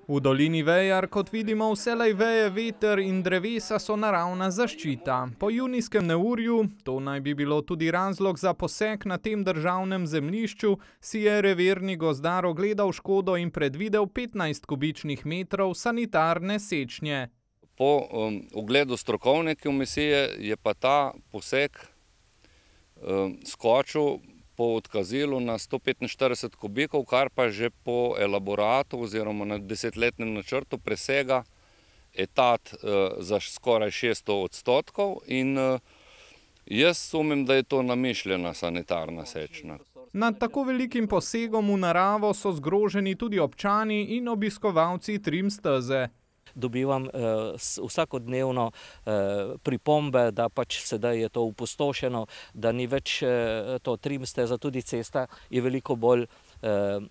V dolini Vejar, kot vidimo, vselej veje veter in drevesa so naravna zaščita. Po junijskem neurju, to naj bi bilo tudi razlog za poseg na tem državnem zemljišču, si je revirni gozdar ogledal škodo in predvidel 15 kubičnih metrov sanitarne sečnje. Po ogledu strokovne komisije je pa ta poseg skočil po odkazilu na 145 kubikov, kar pa že po elaboratu oziroma na 10-letnem načrtu presega etat za skoraj 600% in jaz sumim, da je to namišljena sanitarna sečnja. Nad tako velikim posegom v naravo so zgroženi tudi občani in obiskovalci Trim steze. Dobivam vsakodnevno pripombe, da pač sedaj je to opustošeno, da ni več to Trim steza, tudi cesta je veliko bolj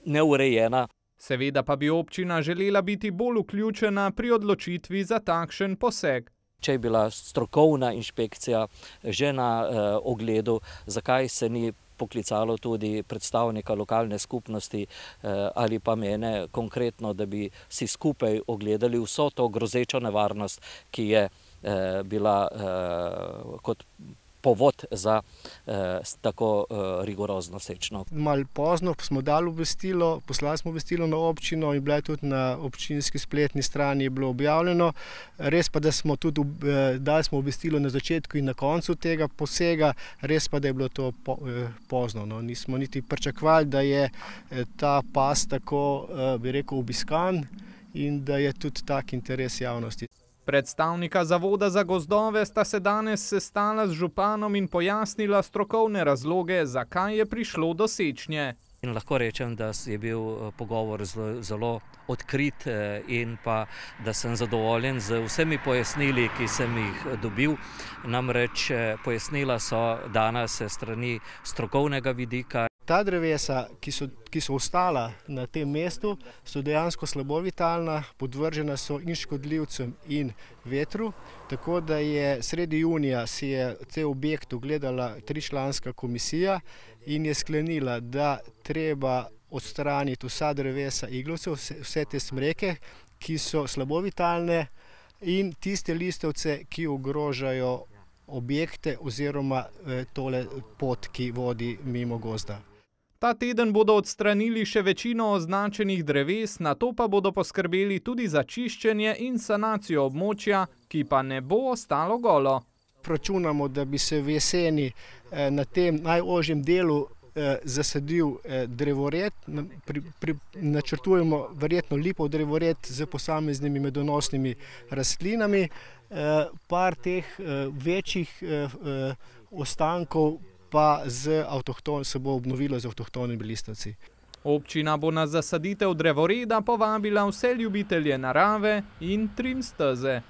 neurejena. Seveda pa bi občina želela biti bolj vključena pri odločitvi za takšen poseg. Če je bila strokovna inšpekcija že na ogledu, zakaj se ni poklicalo tudi predstavnika lokalne skupnosti ali pa mene konkretno, da bi si skupaj ogledali vso to grozečo nevarnost, ki je bila kot povod za tako rigorozno sečno. Malo pozno smo dali obvestilo, poslali smo obvestilo na občino in bilo je tudi na občinski spletni strani je bilo objavljeno. Res pa, da smo tudi dali smo obvestilo na začetku in na koncu tega posega, res pa, da je bilo to pozno. No. Nismo niti pričakovali, da je ta pas tako, bi rekel, obiskan in da je tudi tak interes javnosti. Predstavnika Zavoda za gozdove sta se danes sestala z županom in pojasnila strokovne razloge, zakaj je prišlo do sečnje. In lahko rečem, da je bil pogovor zelo odkrit in pa, da sem zadovoljen z vsemi pojasnili, ki sem jih dobil. Namreč pojasnila so dana se strani strokovnega vidika. Ta drevesa, ki so ostala na tem mestu, so dejansko slabo vitalna, podvržena so in škodljivcem in vetru, tako da je sredi junija si je cel objekt ogledala 3-članska komisija in je sklenila, da treba odstraniti vsa drevesa iglovcev, vse te smreke, ki so slabo vitalne in tiste listavce, ki ogrožajo objekte oziroma tole pot, ki vodi mimo gozda. Ta teden bodo odstranili še večino označenih dreves, nato pa bodo poskrbeli tudi za čiščenje in sanacijo območja, ki pa ne bo ostalo golo. Računamo, da bi se v jeseni na tem najožjem delu zasadil drevored. Načrtujemo verjetno lipov drevored z posameznimi medonosnimi rastlinami. Par teh večjih ostankov pa se bo obnovilo z avtohtonimi listavci. Občina bo na zasaditev drevoreda povabila vse ljubitelje narave in Trim steze.